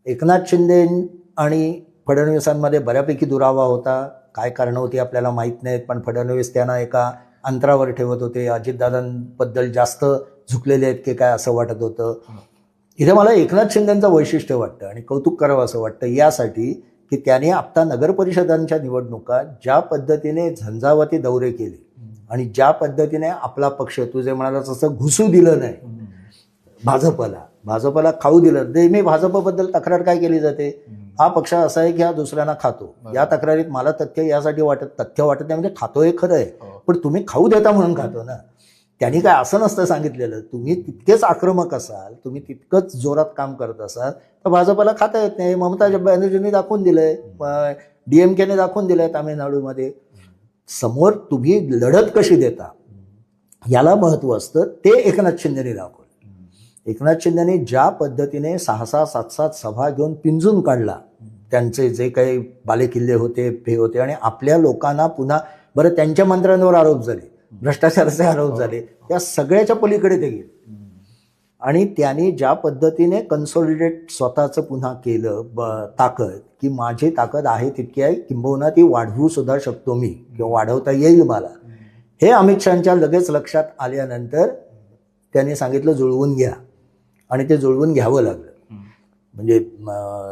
एकनाथ शिंदे आणि फडणवीसांमध्ये बऱ्यापैकी दुरावा होता. काय कारणं होती आपल्याला माहीत नाहीत, पण फडणवीस त्यांना एका अंतरावर ठेवत होते. अजितदादांबद्दल जास्त झुकलेले आहेत की काय असं वाटत होतं. इथे मला एकनाथ शिंदेंचं वैशिष्ट्य वाटतं आणि कौतुक करावं असं वाटतं यासाठी की त्यांनी आता नगर परिषदांच्या निवडणुका ज्या पद्धतीने झंझावाती दौरे केले आणि ज्या पद्धतीने आपला पक्ष, तू जे म्हणालास तसं घुसू दिलं नाही भाजपला खाऊ दिलं. नेहमी भाजपबद्दल तक्रार काय केली जाते, हा पक्ष असा आहे की हा दुसऱ्यांना खातो. या तक्रारीत मला तथ्य वाटत नाही, म्हणजे खातो हे खरं आहे, पण तुम्ही खाऊ देता म्हणून खातो ना. त्यांनी काय असं नसतं सांगितलेलं, तुम्ही तितकेच आक्रमक असाल, तुम्ही तितकंच जोरात काम करत असाल तर भाजपला खाता येत नाही. ममता बॅनर्जींनी दाखवून दिलंय, DMKने दाखवून दिलंय तामिळनाडूमध्ये. समोर तुम्ही लढत कशी देता याला महत्व असतं, ते एकनाथ शिंदेने दाखवलं. एकनाथ शिंदेने ज्या पद्धतीने 6-6, 7-7 सभा घेऊन पिंजून काढला त्यांचे जे काही बालेकिल्ले होते हे होते, आणि आपल्या लोकांना पुन्हा बरं त्यांच्या मंत्र्यांवर आरोप झाले, भ्रष्टाचाराचे आरोप झाले, त्या सगळ्याच्या पलीकडे ते गेले. आणि त्यांनी ज्या पद्धतीने कन्सॉलिडेट स्वतःचं पुन्हा केलं ताकद, की माझी ताकद आहे तितकी आहे, किंबहुना ती वाढवू सुद्धा शकतो मी, किंवा वाढवता येईल मला, हे अमित शहाच्या लगेच लक्षात आल्यानंतर त्यांनी सांगितलं जुळवून घ्या, आणि ते जुळवून घ्यावं लागलं. म्हणजे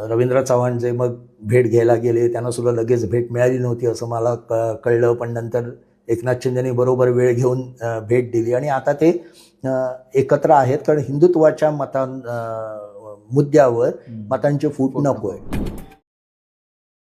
रवींद्र चव्हाण जे मग भेट घ्यायला गेले, त्यांना सुद्धा लगेच भेट मिळाली नव्हती असं मला कळलं, पण नंतर एकनाथ शिंदेने बरोबर वेळ घेऊन भेट दिली आणि आता ते एकत्र आहेत, कारण हिंदुत्वाच्या मुद्द्यावर मतांची फूट नको आहे.